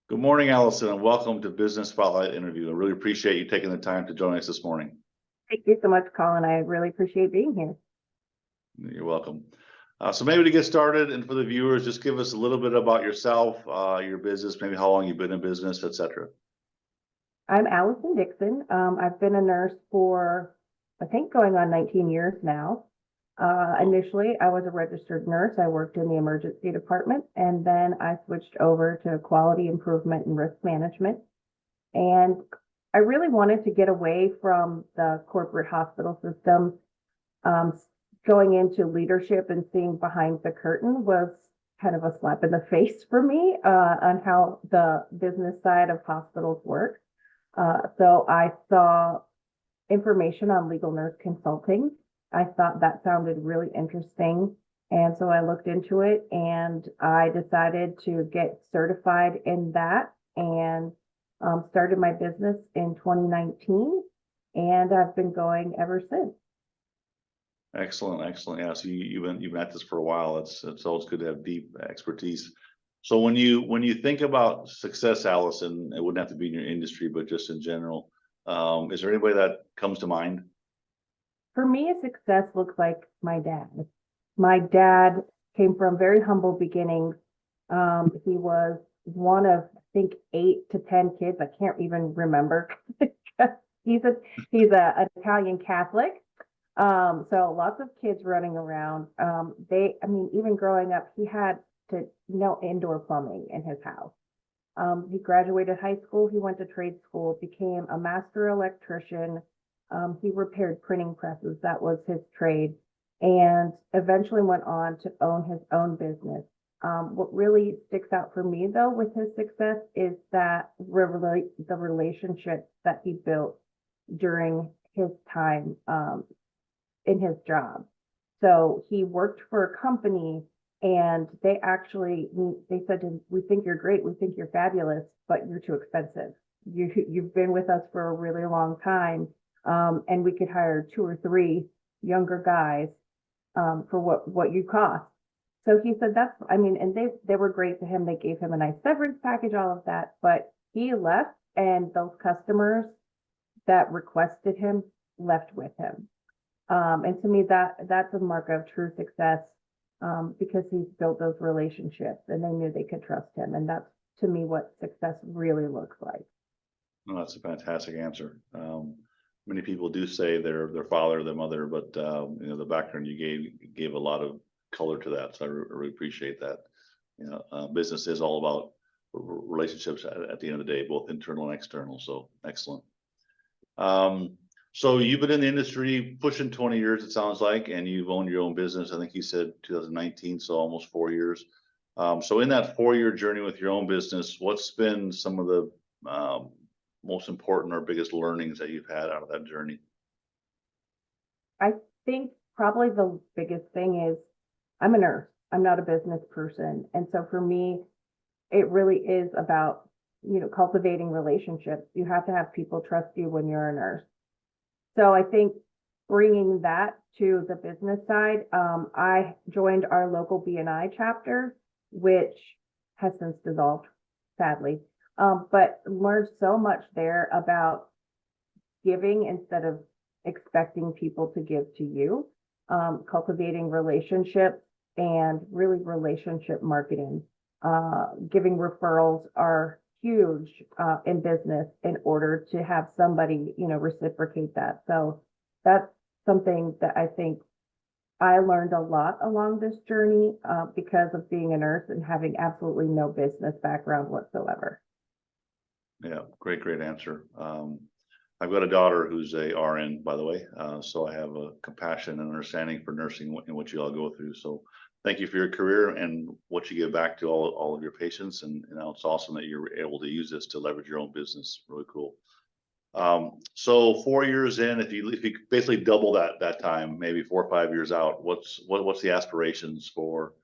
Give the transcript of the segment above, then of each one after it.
Good morning, Allison, and welcome to Business Spotlight Interview. I really appreciate you taking the time to join us this morning. Thank you so much, Colin. I really appreciate being here. You're welcome. So maybe to get started, and for the viewers, just give us a little bit about yourself, your business, maybe how long you've been in business, etc. I'm Allison Dickson. I've been a nurse for, I think, going on 19 years now. Initially, I was a registered nurse. I worked in the emergency department, and then I switched over to quality improvement and risk management. And I really wanted to get away from the corporate hospital system. Going into leadership and seeing behind the curtain was kind of a slap in the face for me on how the business side of hospitals work. So I saw information on legal nurse consulting. I thought that sounded really interesting. And so I looked into it and I decided to get certified in that and started my business in 2019. And I've been going ever since. Excellent. Yeah, so you've been at this for a while. It's always good to have deep expertise. So when you think about success, Allison, it wouldn't have to be in your industry, but just in general, is there anybody that comes to mind? For me, success looks like my dad. My dad came from very humble beginnings. He was one of, I think, 8 to 10 kids. I can't even remember. He's an Italian Catholic. So lots of kids running around. Even growing up, he had to know indoor plumbing in his house. He graduated high school. He went to trade school, became a master electrician. He repaired printing presses. That was his trade, and eventually went on to own his own business. What really sticks out for me, though, with his success is that the relationships that he built during his time in his job. So he worked for a company and they said to him, "We think you're great. We think you're fabulous, but you're too expensive. You've been with us for a really long time. And we could hire 2 or 3 younger guys for what you cost." So he said and they were great to him. They gave him a nice severance package, all of that, but he left and those customers that requested him left with him. And to me, that's a mark of true success because he's built those relationships and they knew they could trust him. And that's, to me, what success really looks like. Well, that's a fantastic answer. Many people do say their father, their mother, but the background you gave a lot of color to that. So I really appreciate that. Business is all about relationships at the end of the day, both internal and external. So excellent. So you've been in the industry pushing 20 years, it sounds like, and you've owned your own business. I think you said 2019, so almost 4 years. So in that 4-year journey with your own business, what's been some of the most important or biggest learnings that you've had out of that journey? I think probably the biggest thing is I'm a nurse. I'm not a business person. And so for me, it really is about, cultivating relationships. You have to have people trust you when you're a nurse. So I think bringing that to the business side, I joined our local B&I chapter, which has since dissolved, sadly. But learned so much there about giving instead of expecting people to give to you, cultivating relationships and really relationship marketing. Giving referrals are huge in business in order to have somebody, reciprocate that. So that's something that I think I learned a lot along this journey because of being a nurse and having absolutely no business background whatsoever. Yeah, great answer. I've got a daughter who's a RN, by the way, so I have a compassion and understanding for nursing and what you all go through. So thank you for your career and what you give back to all of your patients. And it's awesome that you're able to use this to leverage your own business. Really cool. So 4 years in, if you basically double that time, maybe 4 or 5 years out, what's the aspirations for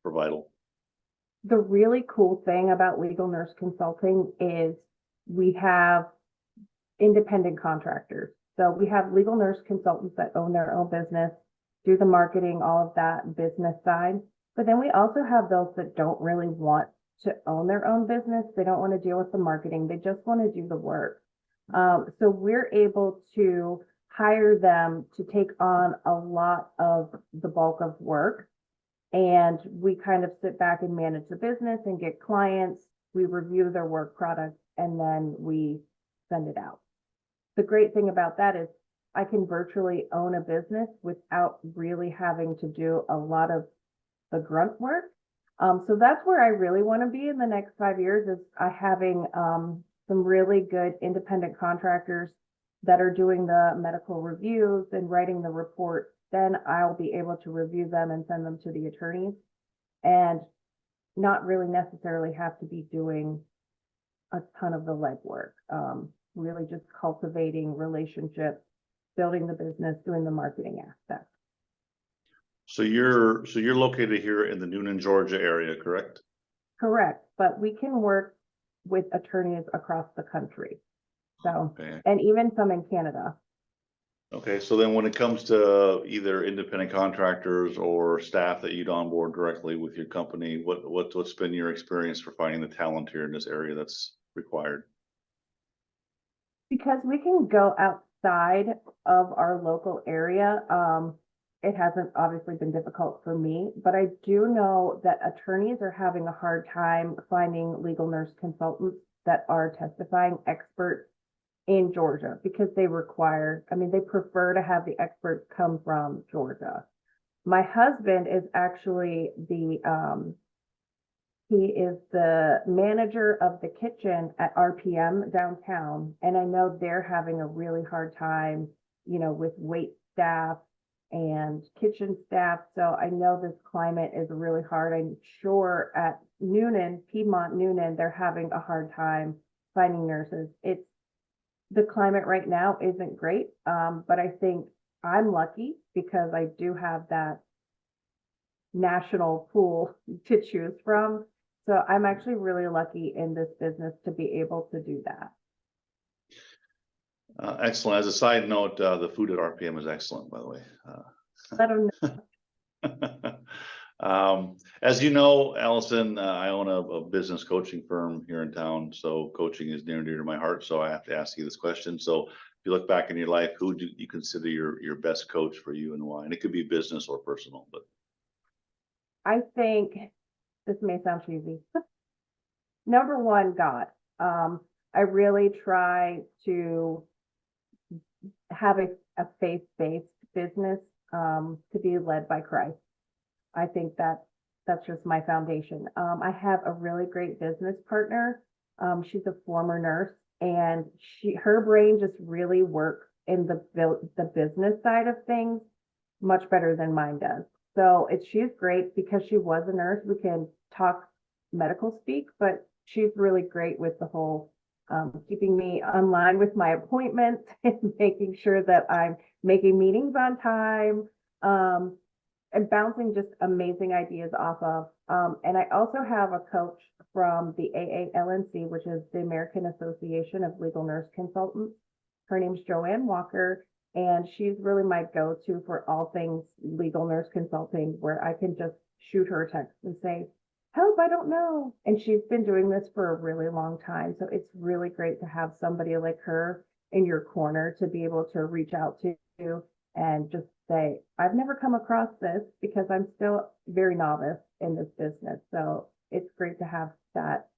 Vital? The really cool thing about legal nurse consulting is we have independent contractors. So we have legal nurse consultants that own their own business, do the marketing, all of that business side. But then we also have those that don't really want to own their own business. They don't want to deal with the marketing. They just want to do the work. So we're able to hire them to take on a lot of the bulk of work. And we kind of sit back and manage the business and get clients. We review their work product and then we send it out. The great thing about that is I can virtually own a business without really having to do a lot of the grunt work. So that's where I really want to be in the next 5 years, is having some really good independent contractors that are doing the medical reviews and writing the report. Then I'll be able to review them and send them to the attorneys and not really necessarily have to be doing a ton of the legwork. Really just cultivating relationships, building the business, doing the marketing aspect. So you're located here in the Newnan, Georgia area, correct? Correct, but we can work with attorneys across the country. So, Okay. and even some in Canada. Okay, so then when it comes to either independent contractors or staff that you'd onboard directly with your company, what's been your experience for finding the talent here in this area that's required? Because we can go outside of our local area, it hasn't obviously been difficult for me, but I do know that attorneys are having a hard time finding legal nurse consultants that are testifying experts in Georgia, because they prefer to have the experts come from Georgia. My husband is actually he is the manager of the kitchen at RPM downtown. And I know they're having a really hard time, with wait staff and kitchen staff. So I know this climate is really hard. I'm sure at Piedmont Newnan, they're having a hard time finding nurses. The climate right now isn't great. But I think I'm lucky because I do have that national pool to choose from. So I'm actually really lucky in this business to be able to do that. Excellent. As a side note, the food at RPM is excellent, by the way. I don't know. As you know, Allison, I own a business coaching firm here in town. So coaching is near and dear to my heart. So I have to ask you this question. So if you look back in your life, who do you consider your best coach for you and why? And it could be business or personal, but. I think this may sound cheesy. Number one, God. I really try to have a faith-based business to be led by Christ. I think that's just my foundation. I have a really great business partner. She's a former nurse, and her brain just really works in the business side of things much better than mine does. So she's great because she was a nurse. We can talk medical speak, but she's really great with the whole keeping me online with my appointments and making sure that I'm making meetings on time, and bouncing just amazing ideas off of. And I also have a coach from the AALNC, which is the American Association of Legal Nurse Consultants. Her name's Joanne Walker, and she's really my go-to for all things legal nurse consulting, where I can just shoot her a text and say, help, I don't know. And she's been doing this for a really long time. So it's really great to have somebody like her in your corner to be able to reach out to and just say, I've never come across this, because I'm still very novice in this business. So it's great to have that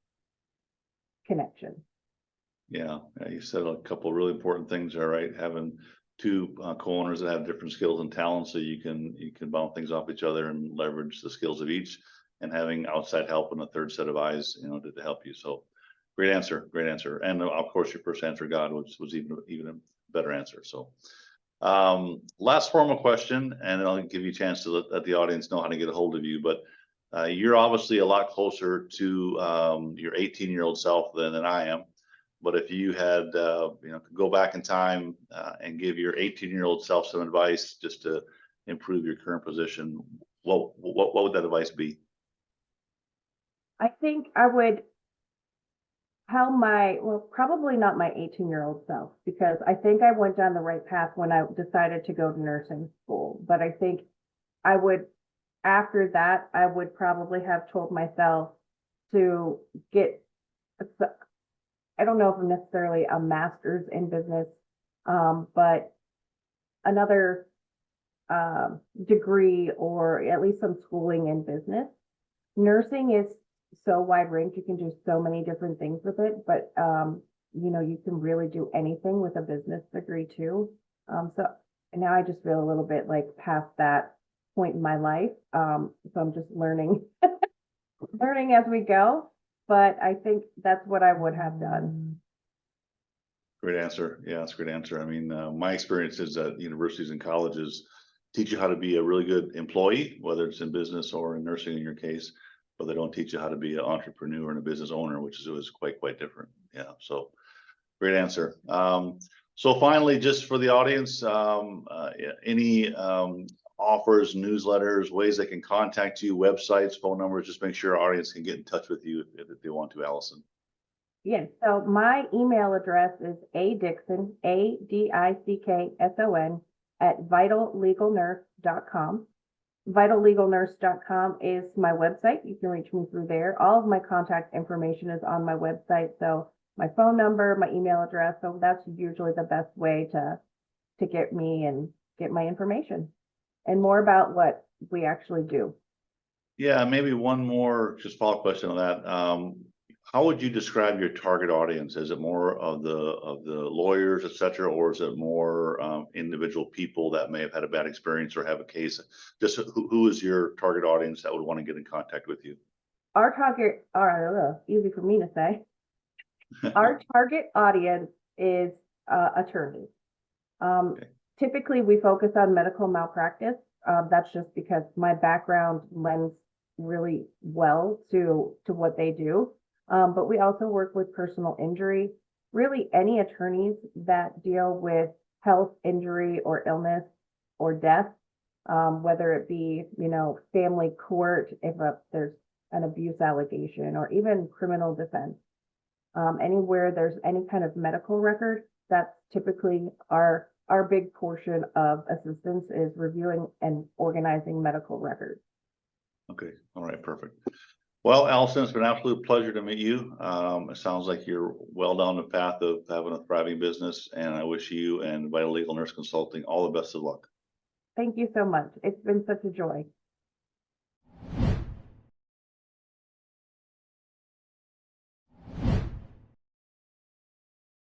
connection. Yeah, you said a couple of really important things there, right? Having two co-owners that have different skills and talents, so you can bounce things off each other and leverage the skills of each, and having outside help and a third set of eyes, to help you. So great answer. And of course, your first answer, God, was even a better answer. So last formal question, and then I'll give you a chance to let the audience know how to get a hold of you. But you're obviously a lot closer to your 18-year-old self than I am. But if you had, could go back in time and give your 18-year-old self some advice just to improve your current position, what would that advice be? I think I would tell probably not my 18-year-old self, because I think I went down the right path when I decided to go to nursing school. But I think after that, I would probably have told myself to get, I don't know if I'm necessarily a master's in business, but another degree or at least some schooling in business. Nursing is so wide range. You can do so many different things with it, but you can really do anything with a business degree too. So now I just feel a little bit like past that point in my life. So I'm just learning, learning as we go. But I think that's what I would have done. Great answer. Yeah, that's a great answer. I mean, my experience is that universities and colleges teach you how to be a really good employee, whether it's in business or in nursing in your case, but they don't teach you how to be an entrepreneur and a business owner, which is quite different. Yeah, so great answer. So finally, just for the audience, any offers, newsletters, ways they can contact you, websites, phone numbers, just make sure our audience can get in touch with you if they want to, Allison. Yes, so my email address is adickson, ADICKSON, @vitallegalnurse.com. Vitallegalnurse.com is my website. You can reach me through there. All of my contact information is on my website. So my phone number, my email address. So that's usually the best way to get me and get my information and more about what we actually do. Yeah, maybe one more just follow-up question on that. How would you describe your target audience? Is it more of the lawyers, et cetera, or is it more individual people that may have had a bad experience or have a case? Just who is your target audience that would want to get in contact with you? Our target, easy for me to say. Our target audience is attorneys. Okay. Typically, we focus on medical malpractice. That's just because my background lends really well to what they do. But we also work with personal injury, really any attorneys that deal with health, injury, or illness or death, whether it be, family court, if there's an abuse allegation, or even criminal defense. Anywhere there's any kind of medical record, that's typically our big portion of assistance is reviewing and organizing medical records. Okay, all right, perfect. Well, Allison, it's been an absolute pleasure to meet you. It sounds like you're well down the path of having a thriving business, and I wish you and Vital Legal Nurse Consulting all the best of luck. Thank you so much. It's been such a joy.